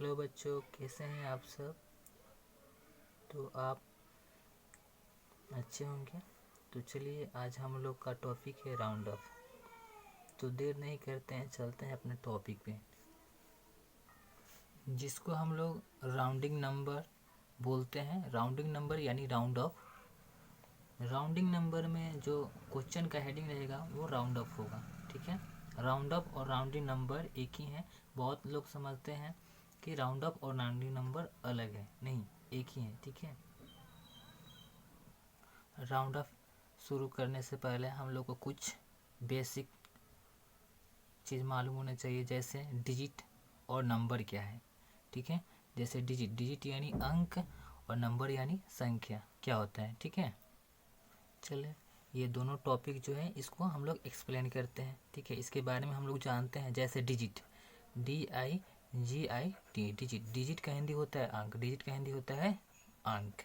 Hello बच्चों, कैसे हैं आप सब। तो आप अच्छे होंगे। तो चलिए, आज हम लोग का टॉपिक है राउंड अप। तो देर नहीं करते हैं, चलते हैं अपने टॉपिक पे, जिसको हम लोग राउंडिंग नंबर बोलते हैं। राउंडिंग नंबर यानी राउंड अप। राउंडिंग नंबर में जो क्वेश्चन का हेडिंग रहेगा वो राउंड अप होगा। ठीक है, राउंड अप और राउंडिंग नंबर एक ही हैं। बहुत लोग समझते हैं कि राउंड अप और राउंडिंग नंबर अलग है, नहीं, एक ही है। ठीक है, राउंड अप शुरू करने से पहले हम लोग को कुछ बेसिक चीज़ मालूम होना चाहिए, जैसे डिजिट और नंबर क्या है। ठीक है, जैसे डिजिट यानी अंक और नंबर यानी संख्या क्या होता है। ठीक है, चलिए ये दोनों टॉपिक जो है इसको हम लोग एक्सप्लेन करते हैं। ठीक है, इसके बारे में हम लोग जानते हैं। जैसे डिजिट, DIGIT, डिजिट का हिंदी होता है अंक। डिजिट का हिंदी होता है अंक।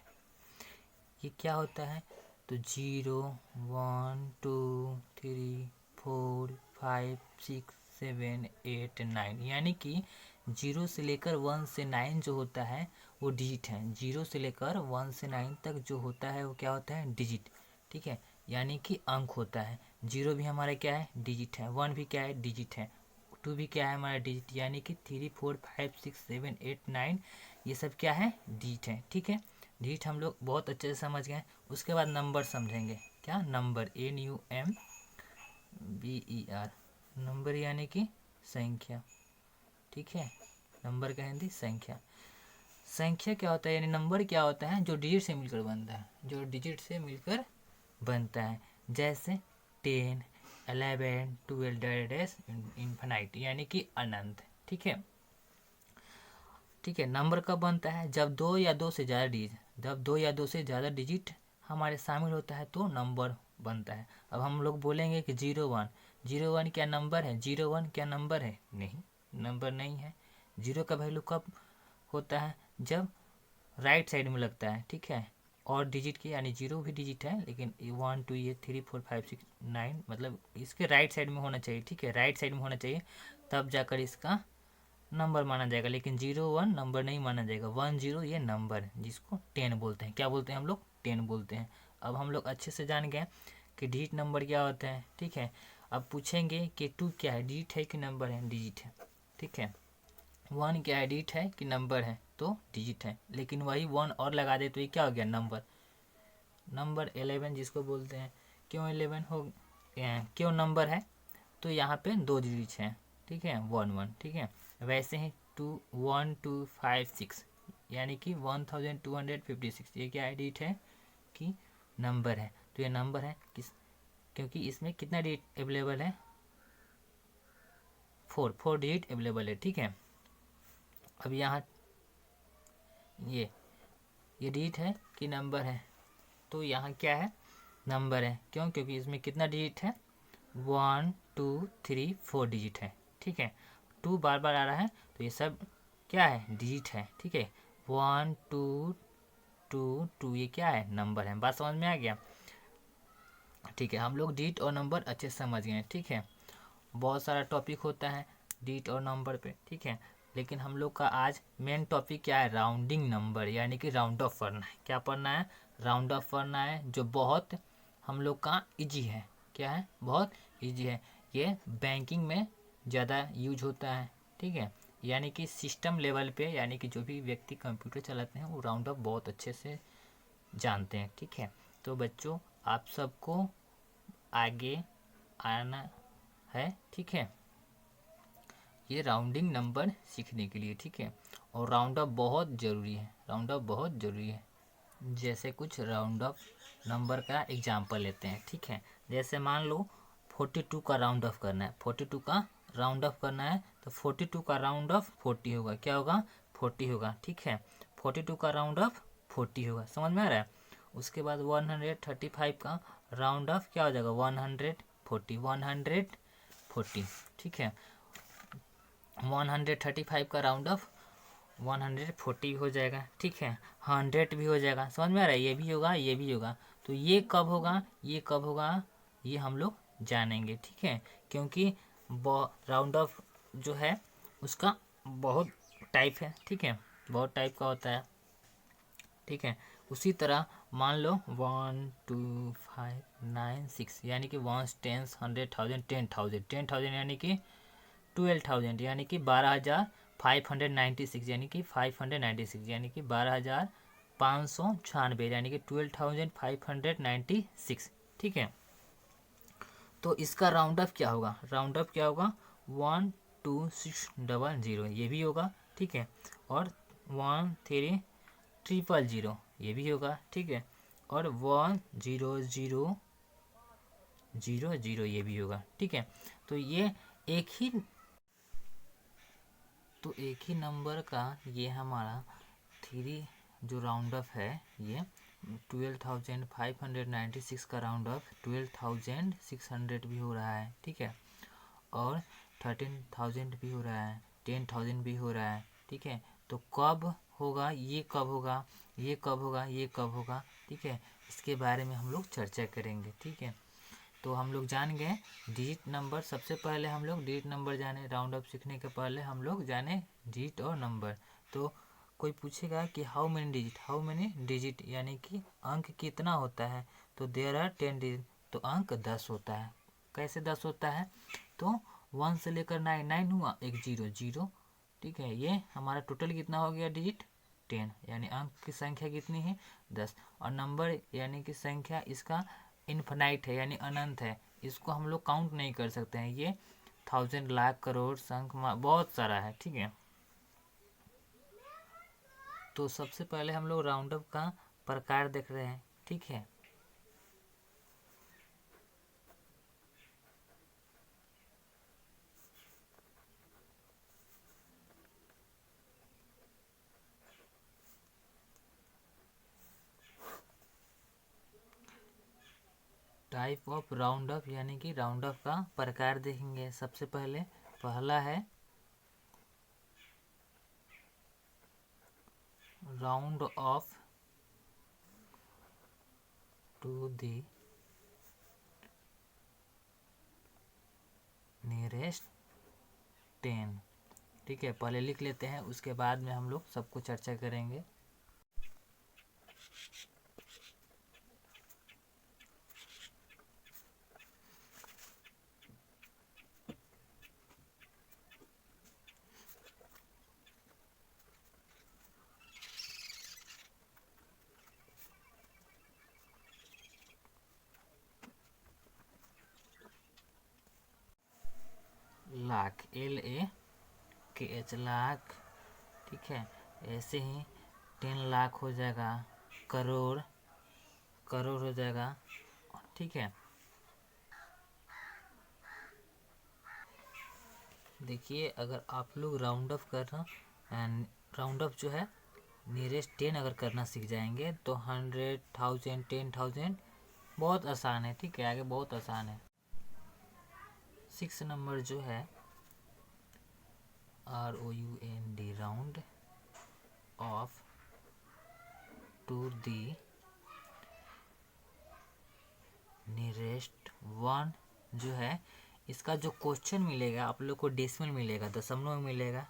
ये क्या होता है, तो 0 1 2 3 4 5 6 7 8 9, यानी कि 0 से लेकर 1 से 9 जो होता है वो डिजिट है। 0 से लेकर 1 से 9 तक जो होता है वो क्या होता है, डिजिट। ठीक है, यानी कि अंक होता है। 0 भी हमारा क्या है, डिजिट है। 1 भी क्या है, डिजिट है। 2 भी क्या है हमारा, डिजिट। यानी कि 3 4 5 6 7 8 9 ये सब क्या है, डिजिट है। ठीक है, डिजिट हम लोग बहुत अच्छे से समझ गए। उसके बाद नंबर समझेंगे। क्या, नंबर, NUMBER, नंबर यानी कि संख्या। ठीक है, नंबर का हिंदी संख्या। संख्या क्या होता है, यानी नंबर क्या होता है, जो डिजिट से मिलकर बनता है, जो डिजिट से मिलकर बनता है। जैसे 10 11 12 इन्फिनाइट, यानी कि अनंत। ठीक है, ठीक है, नंबर कब बनता है, जब दो या दो से ज़्यादा डिजिट हमारे शामिल होता है तो नंबर बनता है। अब हम लोग बोलेंगे कि 0 1 क्या नंबर है, 0 1 क्या नंबर है, नहीं, नंबर नहीं है। 0 का वैल्यू कब होता है, जब राइट साइड में लगता है। ठीक है, और डिजिट की, यानी 0 भी डिजिट है लेकिन 1 2 ये 3 4 5 6 9 मतलब इसके राइट साइड में होना चाहिए। ठीक है, राइट साइड में होना चाहिए, तब जाकर इसका नंबर माना जाएगा। लेकिन 0 1 नंबर नहीं माना जाएगा। 1 0 ये नंबर है, जिसको 10 बोलते हैं। क्या बोलते हैं हम लोग, 10 बोलते हैं। अब हम लोग अच्छे से जान गए कि डिजिट नंबर क्या होता है। ठीक है, अब पूछेंगे कि 2 क्या है, डिजिट है कि नंबर है, डिजिट है। ठीक है, 1 क्या है, डिजिट है कि नंबर है, तो डिजिट है। लेकिन वही 1 और लगा दे तो ये क्या हो गया, नंबर। नंबर 11 जिसको बोलते हैं, क्यों 11 हो, क्यों नंबर है, तो यहाँ पे 2 डिजिट हैं। ठीक है, 1 1। ठीक है, वैसे ही 2 1 2 5 6 यानी कि 1256, ये क्या डिजिट है कि नंबर है। तो ये नंबर है किस, क्योंकि इसमें कितना डिजिट अवेलेबल है, 4 डिजिट अवेलेबल है। ठीक है, अब यहाँ ये डिजिट है कि नंबर है, तो यहाँ क्या है, नंबर है। क्यों, क्योंकि इसमें कितना डिजिट है, 1 2 3 4 डिजिट है। ठीक है, 2 बार बार आ रहा है तो ये सब क्या है, डिजिट है। ठीक है, 1 2 2 2 ये क्या है, नंबर है। बात समझ में आ गया। ठीक है, हम लोग डिजिट और नंबर अच्छे से समझ गए। ठीक है, बहुत सारा टॉपिक होता है डिजिट और नंबर पे। ठीक है, लेकिन हम लोग का आज मेन टॉपिक क्या है, राउंडिंग नंबर, यानी कि राउंड ऑफ पढ़ना है। क्या पढ़ना है, राउंड ऑफ पढ़ना है, जो बहुत हम लोग का इजी है। क्या है, बहुत इजी है। ये बैंकिंग में ज़्यादा यूज होता है। ठीक है, यानी कि सिस्टम लेवल पे, यानी कि जो भी व्यक्ति कंप्यूटर चलाते हैं वो राउंड ऑफ बहुत अच्छे से जानते हैं। ठीक है, तो बच्चों आप सबको आगे आना है। ठीक है, ये राउंडिंग नंबर सीखने के लिए। ठीक है, और राउंड ऑफ बहुत ज़रूरी है, राउंड ऑफ बहुत ज़रूरी है। जैसे कुछ राउंड ऑफ नंबर का एग्जांपल लेते हैं। ठीक है, जैसे मान लो 42 का राउंड ऑफ करना है, 42 का राउंड ऑफ करना है, तो 42 का राउंड ऑफ 40 होगा। क्या होगा, 40 होगा। ठीक है, 42 का राउंड ऑफ 40 होगा। समझ में आ रहा है। उसके बाद 135 का राउंड ऑफ क्या हो जाएगा, 140। ठीक है, 135 का राउंड ऑफ 140 हो जाएगा। ठीक है, 100 भी हो जाएगा। समझ में आ रहा है, ये भी होगा, ये भी होगा। तो ये कब होगा, ये कब होगा, ये हम लोग जानेंगे। ठीक है, क्योंकि राउंड ऑफ जो है उसका बहुत टाइप है, ठीक है, बहुत टाइप का होता है, ठीक है। उसी तरह मान लो 1 2 5 9 6 यानी कि 1 10 100 1000 10,000 10,000 यानी कि 12,000 यानी कि 12,596 यानी कि 596 यानी कि 12,596 यानी कि 12,596, ठीक है। तो इसका राउंड अप क्या होगा? राउंड अप क्या होगा? 12600 ये भी होगा, ठीक है, और 13000 ये भी होगा, ठीक है, और 10000 ये भी होगा, ठीक है। तो ये एक ही नंबर का ये हमारा थ्री जो राउंड अप है, ये 12,596 का राउंड अप 12,600 भी हो रहा है, ठीक है, और 13,000 भी हो रहा है, 10,000 भी हो रहा है, ठीक है। तो कब होगा, ये कब होगा, ये कब होगा, ये कब होगा, ठीक है, इसके बारे में हम लोग चर्चा करेंगे, ठीक है। तो हम लोग जान गए डिजिट नंबर। सबसे पहले हम लोग डिजिट नंबर जाने, राउंड अप सीखने के पहले हम लोग जाने डिजिट और नंबर। तो कोई पूछेगा कि हाउ मेनी डिजिट यानी कि अंक कितना होता है, तो देयर आर 10 डिजिट, तो अंक 10 होता है। कैसे 10 होता है? तो 1 से लेकर 9 हुआ, एक 0, ठीक है, ये हमारा टोटल कितना हो गया डिजिट? 10, यानी अंक की संख्या कितनी है? 10। और नंबर यानी कि संख्या इसका इन्फिनाइट है, यानी अनंत है, इसको हम लोग काउंट नहीं कर सकते हैं, ये 1000 लाख करोड़ संख बहुत सारा है, ठीक है। तो सबसे पहले हम लोग राउंड अप का प्रकार देख रहे हैं, ठीक है। टाइप ऑफ राउंड अप यानी कि राउंड अप का प्रकार देखेंगे। सबसे पहले पहला है round off to the nearest 10, ठीक है, पहले लिख लेते हैं, उसके बाद में हम लोग सबको चर्चा करेंगे। लाख, LAKH, लाख, ठीक है। ऐसे ही 10 लाख हो जाएगा, करोड़ हो जाएगा, ठीक है। देखिए, अगर आप लोग राउंड अप करना, राउंड अप जो है नियरेस्ट 10 अगर करना सीख जाएंगे तो 100, 1000, 10,000 बहुत आसान है, ठीक है, आगे बहुत आसान है। 6 नंबर जो है ROUND, round off to the nearest 1 जो है, इसका जो क्वेश्चन मिलेगा आप लोग को डेसिमल मिलेगा, दशमलव में मिलेगा।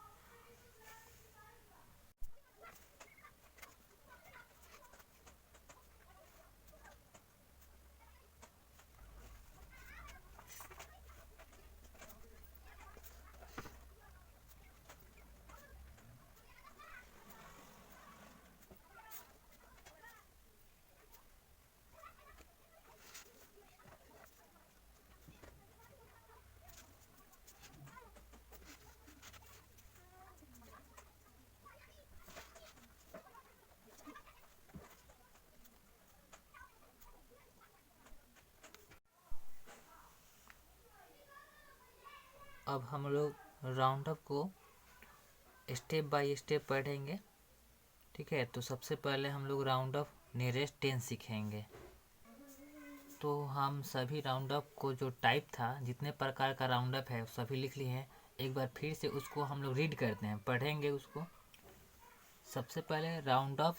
अब हम लोग राउंड अप को स्टेप बाय स्टेप पढ़ेंगे, ठीक है। तो सबसे पहले हम लोग राउंड अप नियरेस्ट 10 सीखेंगे। तो हम सभी राउंड अप को जो टाइप था, जितने प्रकार का राउंड अप है सभी लिख लिए हैं। एक बार फिर से उसको हम लोग रीड करते हैं, पढ़ेंगे उसको। सबसे पहले round up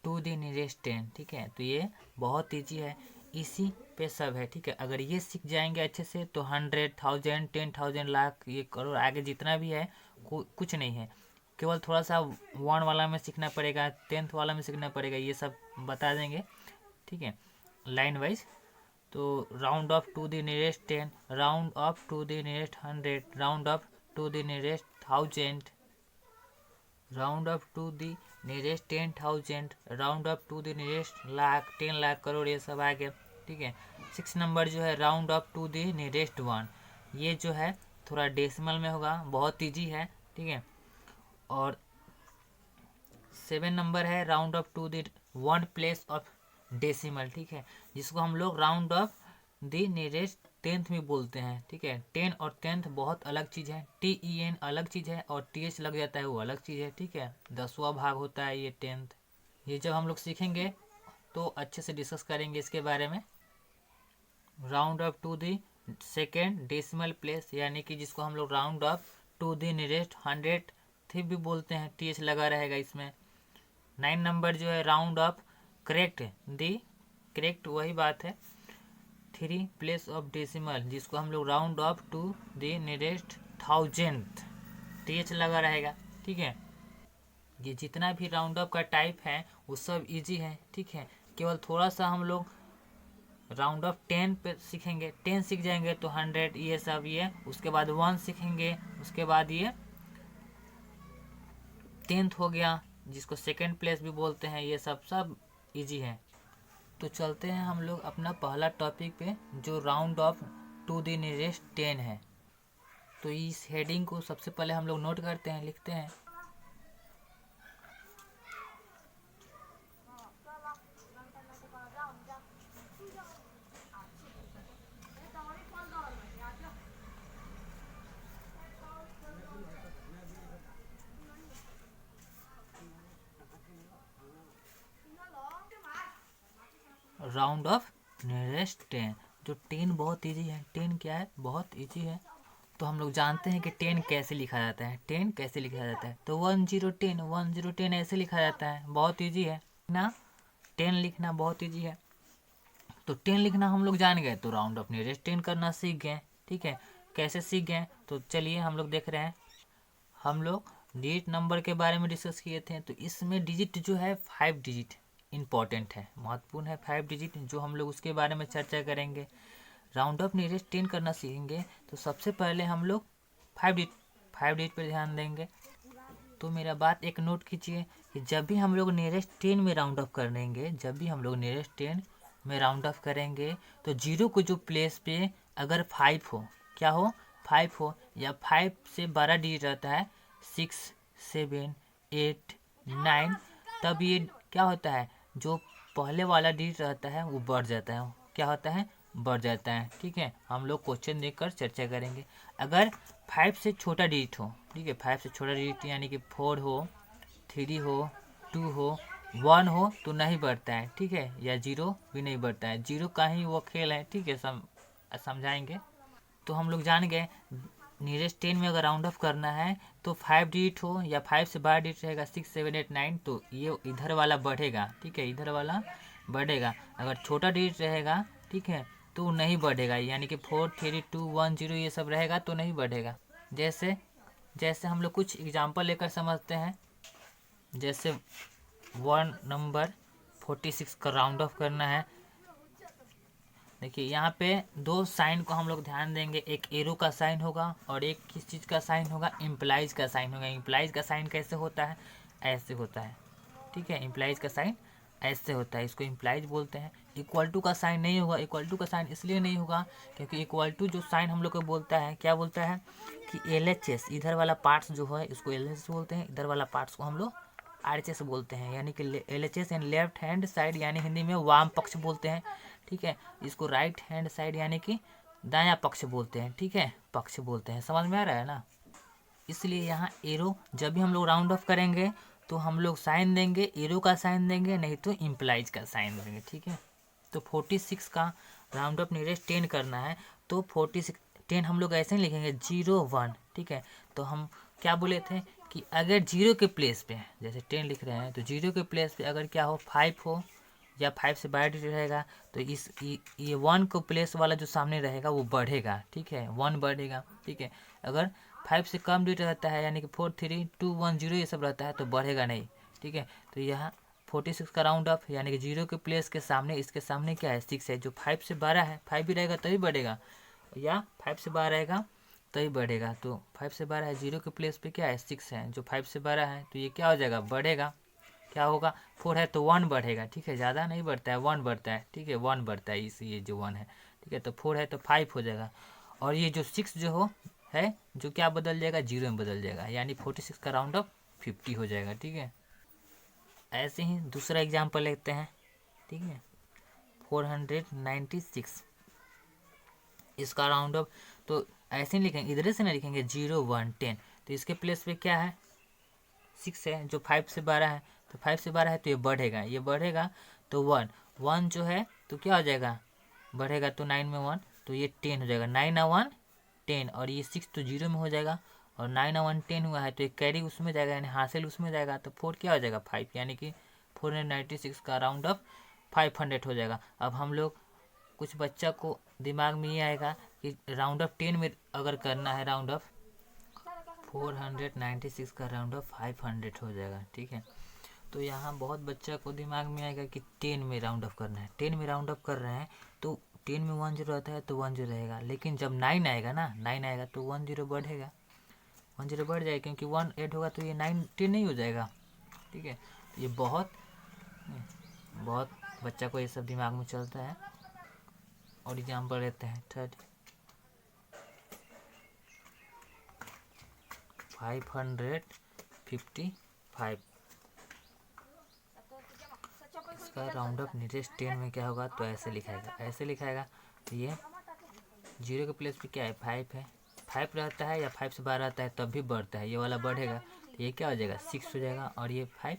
to the nearest 10, ठीक है, तो ये बहुत ईजी है, इसी पे सब है, ठीक है। अगर ये सीख जाएंगे अच्छे से तो 100, 1000, 10,000, लाख, ये करोड़, आगे जितना भी है कुछ नहीं है। केवल थोड़ा सा 1 वाला में सीखना पड़ेगा, 10th वाला में सीखना पड़ेगा, ये सब बता देंगे, ठीक है, लाइन वाइज। तो round off to the nearest 10, round off to the nearest 100, round off to the nearest 1000, round off to the nearest 10,000, round off to the nearest lakh, 10 lakh, crore, ये सब आ गया, ठीक है। 6 नंबर जो है round off to the nearest 1, ये जो है थोड़ा डेसिमल में होगा, बहुत ईजी है, ठीक है। और 7 नंबर है round off to the 1 place of decimal, ठीक है, जिसको हम लोग round of the nearest 10th में बोलते हैं, ठीक है। 10 और 10th बहुत अलग चीज़ है, TEN अलग चीज़ है और TH लग जाता है वो अलग चीज़ है, ठीक है। 10वां भाग होता है ये 10th। ये जब हम लोग सीखेंगे तो अच्छे से डिस्कस करेंगे इसके बारे में। Round off to the second decimal place, यानी कि जिसको हम लोग round off to the nearest 100th भी बोलते हैं, TH लगा रहेगा इसमें। 9 नंबर जो है राउंड ऑफ करेक्ट करेक्ट वही बात है 3 प्लेस ऑफ डेसिमल, जिसको हम लोग round off to the nearest 1000th, TH लगा रहेगा, ठीक है। ये जितना भी राउंड ऑफ का टाइप है वो सब इजी है, ठीक है। केवल थोड़ा सा हम लोग राउंड ऑफ 10 पे सीखेंगे, 10 सीख जाएंगे तो 100, ये सब, ये उसके बाद 1 सीखेंगे, उसके बाद ये 10th हो गया, जिसको सेकेंड प्लेस भी बोलते हैं, ये सब इजी है। तो चलते हैं हम लोग अपना पहला टॉपिक पे, जो round off to the nearest 10 है। तो इस हेडिंग को सबसे पहले हम लोग नोट करते हैं, लिखते हैं। राउंड ऑफ नियरेस्ट 10, जो 10 बहुत इजी है। 10 क्या है? बहुत इजी है। तो हम लोग जानते हैं कि 10 कैसे लिखा जाता है। 10 कैसे लिखा जाता है? तो 1010 ऐसे लिखा जाता है, बहुत इजी है ना। 10 लिखना बहुत इजी है। तो 10 लिखना हम लोग जान गए, तो राउंड ऑफ नियरेस्ट 10 करना सीख गए, ठीक है। कैसे सीख गए? तो चलिए हम लोग देख रहे हैं। हम लोग डिजिट नंबर के बारे में डिस्कस किए थे, तो इसमें डिजिट जो है 5 डिजिट इम्पॉर्टेंट है, महत्वपूर्ण है 5 डिजिट, जो हम लोग उसके बारे में चर्चा करेंगे। राउंड ऑफ नियरेस्ट 10 करना सीखेंगे तो सबसे पहले हम लोग 5 डिजिट पर ध्यान देंगे। तो मेरा बात एक नोट कीजिए कि जब भी हम लोग नियरेस्ट 10 में राउंड ऑफ करेंगे, जब भी हम लोग नियरेस्ट 10 में राउंड ऑफ करेंगे, तो जीरो को जो प्लेस पे अगर 5 हो, क्या हो? 5 हो, या 5 से 12 डिजिट रहता है, 6, 7, 8, 9, तब ये क्या होता है, जो पहले वाला डिजिट रहता है वो बढ़ जाता है। क्या होता है? बढ़ जाता है, ठीक है। हम लोग क्वेश्चन देखकर चर्चा करेंगे। अगर 5 से छोटा डिजिट हो, ठीक है, 5 से छोटा डिजिट यानी कि 4 हो, 3 हो, 2 हो, 1 हो, तो नहीं बढ़ता है, ठीक है, या 0 भी नहीं बढ़ता है। 0 का ही वो खेल है, ठीक है, समझाएंगे। तो हम लोग जान गए नियरेस्ट 10 में अगर राउंड ऑफ करना है तो 5 डिजिट हो या 5 से 12 डिजिट रहेगा, 6, 7, 8, 9, तो ये इधर वाला बढ़ेगा, ठीक है, इधर वाला बढ़ेगा। अगर छोटा डिजिट रहेगा, ठीक है, तो नहीं बढ़ेगा, यानी कि 4, 3, 2, 1, 0 ये सब रहेगा तो नहीं बढ़ेगा। जैसे हम लोग कुछ एग्जांपल लेकर समझते हैं। जैसे 1 नंबर 46 का राउंड ऑफ करना है। देखिए यहाँ पे 2 साइन को हम लोग ध्यान देंगे, एक एरो का साइन होगा और एक किस चीज़ का साइन होगा? इम्प्लाइज का साइन होगा। इम्प्लाइज का साइन कैसे होता है? ऐसे होता है, ठीक है, इम्प्लाइज का साइन ऐसे होता है, इसको इम्प्लाइज बोलते हैं। इक्वल टू का साइन नहीं होगा। इक्वल टू का साइन इसलिए नहीं होगा क्योंकि इक्वल टू जो साइन हम लोग को बोलता है, क्या बोलता है कि LHS, इधर वाला पार्ट्स जो है इसको LHS बोलते हैं, इधर वाला पार्ट्स को हम लोग RHS बोलते हैं, यानी कि LHS and left hand side, यानी हिंदी में वाम पक्ष बोलते हैं, ठीक है। इसको राइट हैंड साइड यानी कि दायां पक्ष बोलते हैं, ठीक है, पक्ष बोलते हैं। समझ में आ रहा है ना? इसलिए यहाँ एरो, जब भी हम लोग राउंड ऑफ करेंगे तो हम लोग साइन देंगे, एरो का साइन देंगे, नहीं तो इम्प्लाइज का साइन देंगे, ठीक है। तो 46 का राउंड ऑफ नियरेस्ट 10 करना है तो 46 10 हम लोग ऐसे ही लिखेंगे 0, 1, ठीक है। तो हम क्या बोले थे कि अगर 0 के प्लेस पे, जैसे 10 लिख रहे हैं, तो 0 के प्लेस पे अगर क्या हो, 5 हो या 5 से 12 डिजिट रहेगा, तो ये 1 को प्लेस वाला जो सामने रहेगा वो बढ़ेगा, ठीक है, 1 बढ़ेगा, ठीक है। अगर 5 से कम डिजिट रहता है यानी कि 4 3 2 1 0 ये सब रहता है तो बढ़ेगा नहीं, ठीक है। तो यहाँ 46 का राउंड ऑफ यानी कि 0 के प्लेस के सामने इसके सामने क्या है 6 है, जो 5 से 12 है, 5 भी रहेगा तभी बढ़ेगा, या 5 से 12 रहेगा तभी बढ़ेगा। तो 5 से 12 है, 0 के प्लेस पे क्या है 6 है, जो 5 से 12 है, तो ये क्या हो जाएगा बढ़ेगा, क्या होगा 4 है तो 1 बढ़ेगा, ठीक है, ज़्यादा नहीं बढ़ता है 1 बढ़ता है, ठीक है 1 बढ़ता है, इस ये जो 1 है, ठीक है। तो 4 है तो 5 हो जाएगा, और ये जो 6 जो हो है जो क्या बदल जाएगा 0 में बदल जाएगा, यानी 46 का राउंड ऑफ 50 हो जाएगा, ठीक है। ऐसे ही दूसरा एग्जाम्पल लेते हैं, ठीक है। 496 इसका राउंड ऑफ, तो ऐसे ही लिखेंगे, इधर से ना लिखेंगे 0 1 10, तो इसके प्लेस पे क्या है 6 है, जो 5 से 12 है, तो 5 से 12 है तो ये बढ़ेगा, ये बढ़ेगा तो 1 1 जो है तो क्या हो जाएगा बढ़ेगा, तो 9 में 1 तो ये 10 हो जाएगा, 9 और 1 10, और ये 6 तो 0 में हो जाएगा, और 9 और 1 10 हुआ है तो एक कैरी उसमें जाएगा यानी हासिल उसमें जाएगा, तो 4 क्या हो जाएगा 5, यानी कि 496 का राउंड ऑफ 500 हो जाएगा। अब हम लोग कुछ बच्चा को दिमाग में ये आएगा कि राउंड ऑफ 10 में अगर करना है, राउंड ऑफ 496 का राउंड ऑफ 500 हो जाएगा, ठीक है। तो यहाँ बहुत बच्चा को दिमाग में आएगा कि 10 में राउंड ऑफ करना है, 10 में राउंड ऑफ कर रहे हैं तो 10 में 1 0 आता है तो 1 0 रहेगा, लेकिन जब 9 आएगा ना, 9 आएगा तो 1 0 बढ़ेगा, 1 0 बढ़ जाएगा, क्योंकि 1 ऐड होगा तो ये 9 10 नहीं हो जाएगा, ठीक है। तो ये बहुत बहुत बच्चा को ये सब दिमाग में चलता है। और एग्जाम्पल लेते हैं 555 इसका राउंड ऑफ नियरेस्ट 10 में क्या होगा, तो ऐसे लिखाएगा, ऐसे लिखाएगा, तो ये 0 के प्लेस पे क्या है 5 है, 5 रहता है या 5 से 12 रहता है तब भी बढ़ता है, ये वाला बढ़ेगा, तो ये क्या हो जाएगा 6 हो जाएगा, और ये 5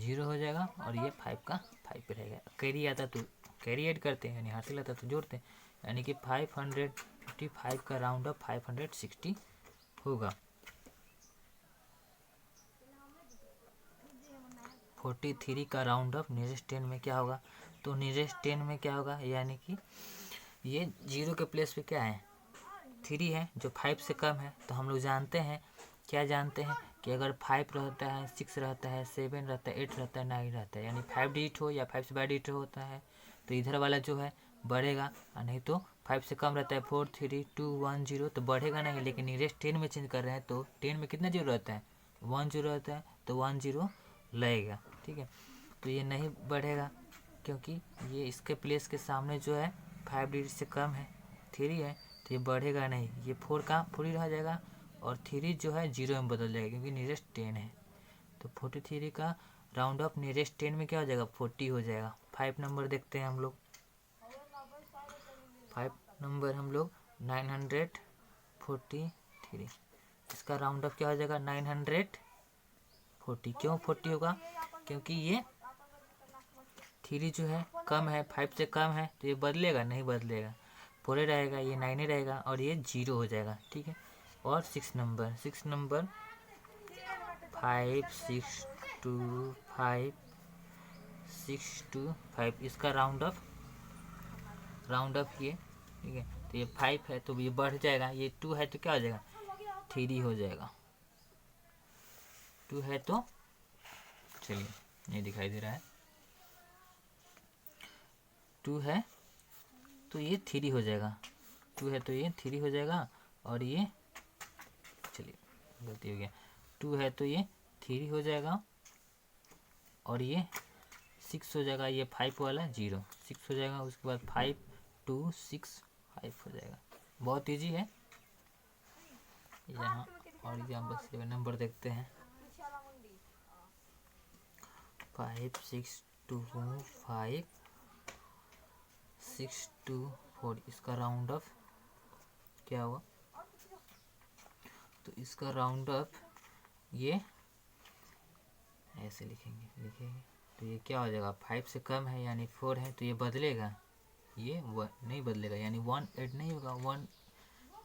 0 हो जाएगा, और ये 5 का 5 पे रहेगा। कैरी आता तो कैरी ऐड करते हैं, यानी हासिल आता तो जोड़ते हैं, यानी कि 555 का राउंड ऑफ 560 होगा। 43 का राउंड ऑफ नियरेस्ट 10 में क्या होगा, तो नियरेस्ट 10 में क्या होगा, यानी कि ये 0 के प्लेस पे क्या है 3 है, जो 5 से कम है, तो हम लोग जानते हैं, क्या जानते हैं कि अगर 5 रहता है 6 रहता है 7 रहता है 8 रहता है 9 रहता है, यानी 5 डिजिट हो या 5 से 12 डिजिट होता है तो इधर वाला जो है बढ़ेगा, और नहीं तो 5 से कम रहता है 4 3 2 1 0 तो बढ़ेगा नहीं, लेकिन नियरेस्ट 10 में चेंज कर रहे हैं तो 10 में कितना 0 रहता है 1 0 रहता है, तो 1 0 लगेगा, ठीक है। तो ये नहीं बढ़ेगा क्योंकि ये इसके प्लेस के सामने जो है 5 डिजिट से कम है 3 है, तो ये बढ़ेगा नहीं, ये 4 का 4 ही रह जाएगा, और 3 जो है 0 में बदल जाएगा क्योंकि नियरेस्ट 10 है। तो 43 का राउंड ऑफ नियरेस्ट 10 में क्या हो जाएगा 40 हो जाएगा। 5 नंबर देखते हैं हम लोग, 5 नंबर हम लोग 943, इसका राउंड ऑफ क्या हो जाएगा 940, क्यों 40 होगा क्योंकि ये 3 जो है कम है 5 से कम है, तो ये बदलेगा नहीं बदलेगा, 4 रहेगा, ये 9 रहेगा, और ये 0 हो जाएगा, ठीक है। और 6 नंबर 5 6 2 5 6 2 5 इसका राउंड ऑफ ये, ठीक है। तो ये 5 है तो ये बढ़ जाएगा, ये 2 है तो क्या हो जाएगा 3 हो जाएगा, 2 है तो चलिए ये दिखाई दे रहा है 2 है तो ये 3 हो जाएगा, 2 है तो ये 3 हो जाएगा, और ये चलिए गलती हो गया, 2 है तो ये 3 हो जाएगा, और ये 6 हो जाएगा, ये 5 वाला 0 6 हो जाएगा, उसके बाद 5 2 6 5 हो जाएगा। बहुत इजी है। यहाँ और एग्जाम्पल 7 नंबर देखते हैं, 5 6 2 5 6 2 4 इसका राउंड ऑफ क्या हुआ, तो इसका राउंड ऑफ ये ऐसे लिखेंगे, तो ये क्या हो जाएगा 5 से कम है यानी 4 है, तो ये बदलेगा, ये नहीं बदलेगा, यानी 1 ऐड नहीं होगा, 1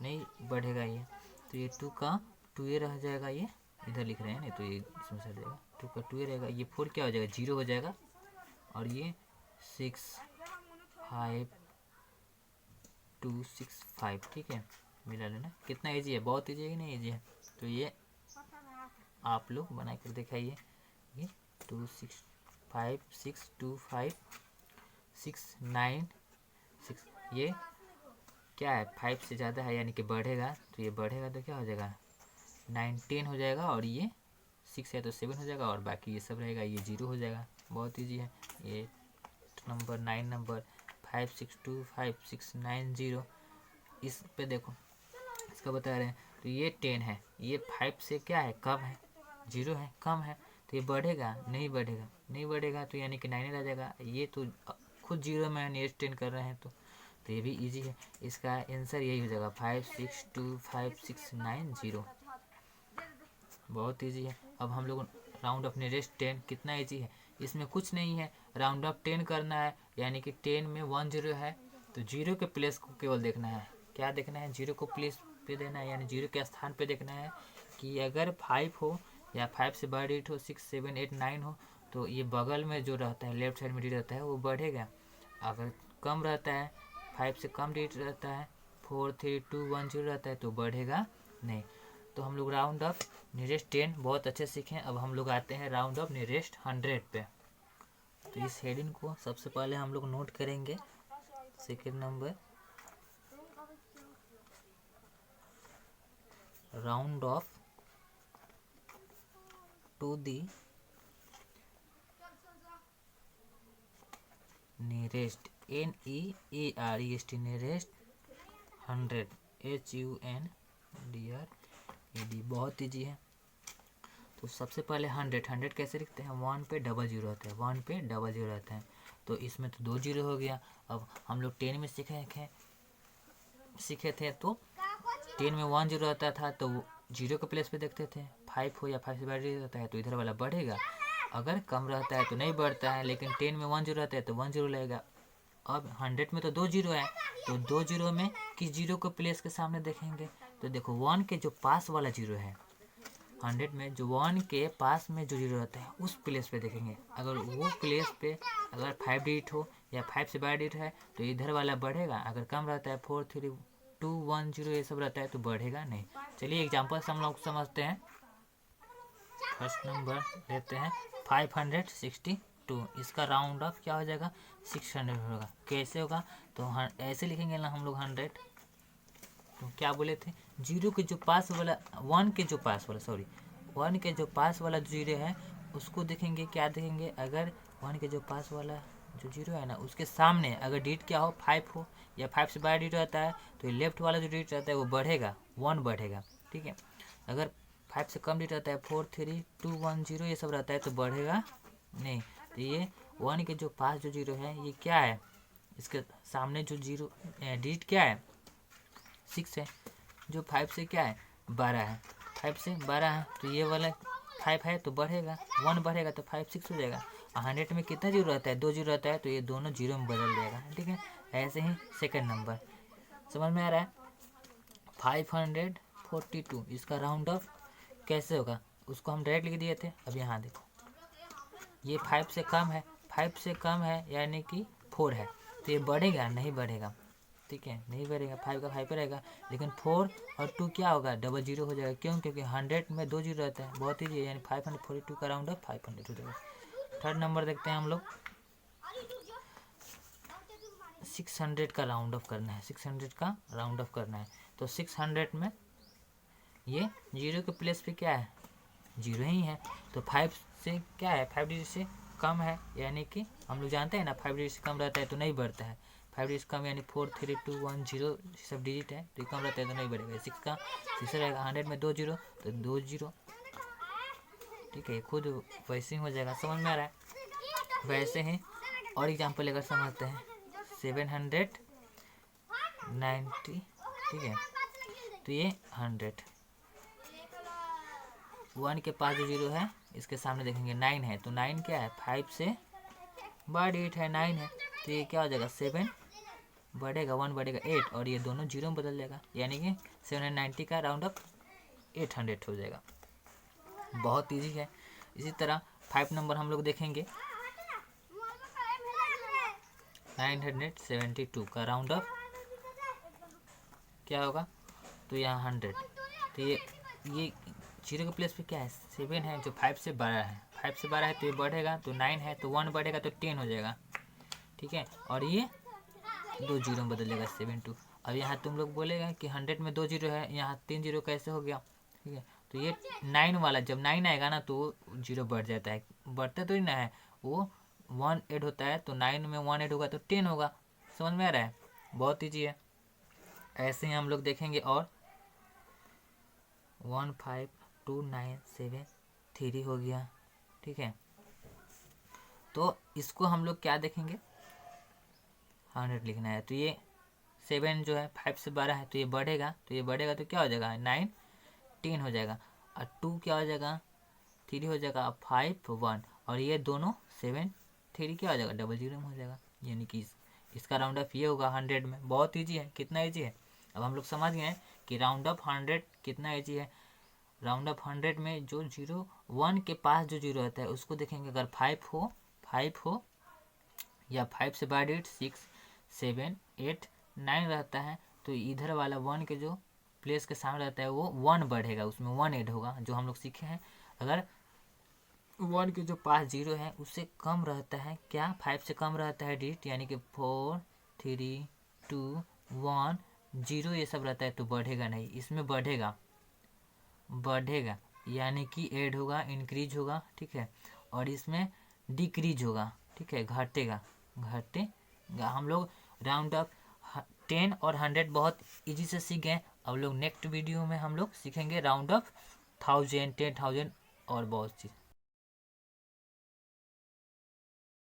नहीं बढ़ेगा ये, तो ये 2 का 2 ये रह जाएगा, ये इधर लिख रहे हैं नहीं तो ये इसमें सट जाएगा, 2 का 2 ये रहेगा, ये 4 क्या हो जाएगा 0 हो जाएगा, और ये 6 5 2 6 5, ठीक है। मिला लेना, कितना ईजी है, बहुत ईजी है कि नहीं ईजी है। तो ये आप लोग बना कर दिखाइए। ये 2 6 5 6 2 5 6 9 6, ये क्या है 5 से ज़्यादा है यानी कि बढ़ेगा, तो ये बढ़ेगा तो क्या हो जाएगा 9 10 हो जाएगा, और ये 6 है तो 7 हो जाएगा, और बाकी ये सब रहेगा, ये 0 हो जाएगा। बहुत ईजी है। ये नंबर 9 नंबर 5 6 2 5 6 9 0, इस पे देखो इसका बता रहे हैं, तो ये 10 है, ये 5 से क्या है कम है, 0 है कम है, तो ये बढ़ेगा नहीं बढ़ेगा, नहीं बढ़ेगा तो यानी कि 9 रह जाएगा। ये तो खुद 0 में नियरेस्ट 10 कर रहे हैं, तो ये भी इजी है। इसका आंसर यही हो जाएगा 5 6 2 5 6 9 0। बहुत इजी है। अब हम लोग राउंड ऑफ नियरेस्ट 10, कितना इजी है, इसमें कुछ नहीं है, राउंड ऑफ 10 करना है, यानी कि 10 में 1 0 है तो 0 के प्लेस को केवल देखना है। क्या देखना है, 0 को प्लेस पे देना है, यानी 0 के स्थान पे देखना है कि अगर 5 हो या 5 से बड़ा डिजिट हो, 6 7 8 9 हो, तो ये बगल में जो रहता है लेफ्ट साइड में डिजिट रहता है वो बढ़ेगा। अगर कम रहता है, 5 से कम डिजिट रहता है, 4 3 2 1 0 रहता है, तो बढ़ेगा नहीं। तो हम लोग राउंड ऑफ नियरेस्ट 10 बहुत अच्छे सीखे। अब हम लोग आते हैं राउंड ऑफ नियरेस्ट 100 पे। तो इस हेडिंग को सबसे पहले हम लोग नोट करेंगे। Second number, round off to the nearest NEAREST nearest 100 HUNDRED। बहुत ईजी है। तो सबसे पहले 100 कैसे लिखते हैं, 1 पे डबल जीरो रहता है, 1 पे डबल जीरो रहता है, तो इसमें तो 2 जीरो हो गया। अब हम लोग 10 में सीखे थे, तो 10 में 1 जीरो रहता था, तो 0 के प्लेस पे देखते थे, 5 हो या 5 से बड़ा रहता है तो इधर वाला बढ़ेगा, अगर कम रहता है तो नहीं बढ़ता है, लेकिन 10 में 1 जीरो रहता है तो 1 जीरो लगेगा। अब 100 में तो 2 जीरो है, तो 2 जीरो में किस जीरो को प्लेस के सामने देखेंगे, तो देखो 1 के जो पास वाला जीरो है, 100 में जो 1 के पास में जो जीरो रहता है उस प्लेस पे देखेंगे। अगर वो प्लेस पे अगर 5 डिजिट हो या 5 से बड़ा डिजिट है तो इधर वाला बढ़ेगा, अगर कम रहता है 4 3 2 1 0 ये सब रहता है तो बढ़ेगा नहीं। चलिए एग्जाम्पल से हम लोग समझते हैं। फर्स्ट नंबर लेते हैं 562, इसका राउंड ऑफ क्या हो जाएगा 600 होगा। कैसे होगा, तो ऐसे लिखेंगे ना हम लोग 100, तो क्या बोले थे, 0 के जो पास वाला 1 के जो पास वाला 1 के जो पास वाला जीरो है उसको देखेंगे। क्या देखेंगे, अगर 1 के जो पास वाला जो जीरो है ना उसके सामने अगर डिजिट क्या हो 5 हो या 5 से बड़ा डिजिट रहता है तो ये लेफ्ट वाला जो डिजिट रहता है वो बढ़ेगा, 1 बढ़ेगा। ठीक है, अगर 5 से कम डिजिट रहता है 4 3 2 1 0 ये सब रहता है तो बढ़ेगा नहीं। तो ये 1 के जो पास जो जीरो है ये क्या है, इसके सामने जो जीरो डिजिट क्या है 6 है, जो 5 से क्या है 12 है, 5 से 12 है तो ये वाला 5 है तो बढ़ेगा, 1 बढ़ेगा तो 5 6 हो जाएगा। 100 में कितना जीरो रहता है, 2 जीरो रहता है, तो ये दोनों जीरो में बदल जाएगा। ठीक है, ऐसे ही सेकंड नंबर समझ में आ रहा है। 542 इसका राउंड ऑफ कैसे होगा, उसको हम डायरेक्ट लिख दिए थे। अब यहाँ देखो ये 5 से कम है, 5 से कम है यानी कि 4 है, तो ये बढ़ेगा नहीं बढ़ेगा। ठीक है, नहीं बढ़ेगा, 5 का 5 पे रहेगा, लेकिन 4 और 2 क्या होगा डबल जीरो हो जाएगा। क्यों, क्योंकि 100 में 2 जीरो रहता है। बहुत ही यानी 542 का राउंड ऑफ 500 हो जाएगा। थर्ड नंबर देखते हैं हम लोग, 600 का राउंड ऑफ करना है, 600 का राउंड ऑफ करना है। तो 600 में ये जीरो के प्लेस पे क्या है जीरो ही है, तो 5 से क्या है 5 डिजिट से कम है, यानी कि हम लोग जानते हैं ना 5 डिजिट से कम रहता है तो नहीं बढ़ता है। 5 डिजिट कम यानी 4 3 2 1 0 सब डिजिट है, तो कम रहता है तो नहीं बढ़ेगा। 6 का 6 रहेगा, 100 में 2 जीरो तो 2 जीरो। ठीक है, खुद वैसे ही हो जाएगा। समझ में आ रहा है। वैसे ही और एग्जाम्पल लेकर समझते हैं। 790, ठीक है, तो ये 100, 1 के पास जो जीरो है इसके सामने देखेंगे 9 है, तो 9 क्या है 5 से बड़ा डिजिट है 9 है, तो ये क्या हो जाएगा 7 बढ़ेगा, 1 बढ़ेगा 8, और ये दोनों जीरो में बदल जाएगा, यानी कि 790 का राउंड ऑफ 800 हो जाएगा। बहुत इजी है। इसी तरह 5 नंबर हम लोग देखेंगे 972 का राउंड ऑफ क्या होगा, तो यहाँ 100, तो ये जीरो के प्लेस पे क्या है 7 है जो 5 से बड़ा है, 5 से बड़ा है तो ये बढ़ेगा, तो 9 है तो 1 बढ़ेगा तो 10 हो जाएगा, ठीक है। और ये 2 जीरो में बदल जाएगा 7 2। अब यहाँ तुम लोग बोलेगा कि 100 में 2 जीरो है, यहाँ 3 जीरो कैसे हो गया, ठीक है। तो ये 9 वाला जब 9 आएगा ना तो जीरो बढ़ जाता है, बढ़ता तो ही ना है, वो 1 ऐड होता है, तो 9 में 1 ऐड होगा तो 10 होगा। समझ में आ रहा है, बहुत ईजी है। ऐसे ही हम लोग देखेंगे और 15297 हो गया, ठीक है। तो इसको हम लोग क्या देखेंगे, 100 लिखना है, तो ये 7 जो है 5 से 12 है तो ये बढ़ेगा, तो ये बढ़ेगा तो क्या हो जाएगा 9 10 हो जाएगा, और 2 क्या हो जाएगा 3 हो जाएगा, 5 1, और ये दोनों 7 3 क्या हो जाएगा 00 में हो जाएगा। यानी कि इसका राउंड ऑफ ये होगा 100 में। बहुत ईजी है, कितना ईजी है। अब हम लोग समझ गए हैं कि राउंड ऑफ 100 कितना ईजी है। राउंड ऑफ 100 में जो 1 के पास जो जीरो रहता है उसको देखेंगे, अगर 5 हो या 5 से बाद 8 6 7 8 9 रहता है, तो इधर वाला 1 के जो प्लेस के सामने रहता है वो 1 बढ़ेगा, उसमें 1 ऐड होगा, जो हम लोग सीखे हैं। अगर 1 के जो पास जीरो है उससे कम रहता है, क्या 5 से कम रहता है डिजिट, यानी कि 4 3 2 1 0 ये सब रहता है तो बढ़ेगा नहीं, इसमें बढ़ेगा यानी कि ऐड होगा, इंक्रीज होगा, ठीक है। और इसमें डिक्रीज होगा, ठीक है, घटेगा। हम लोग राउंड ऑफ 10 और 100 बहुत इजी से सीख गए। अब लोग नेक्स्ट वीडियो में हम लोग सीखेंगे राउंड ऑफ 1000 10,000 और बहुत चीज़।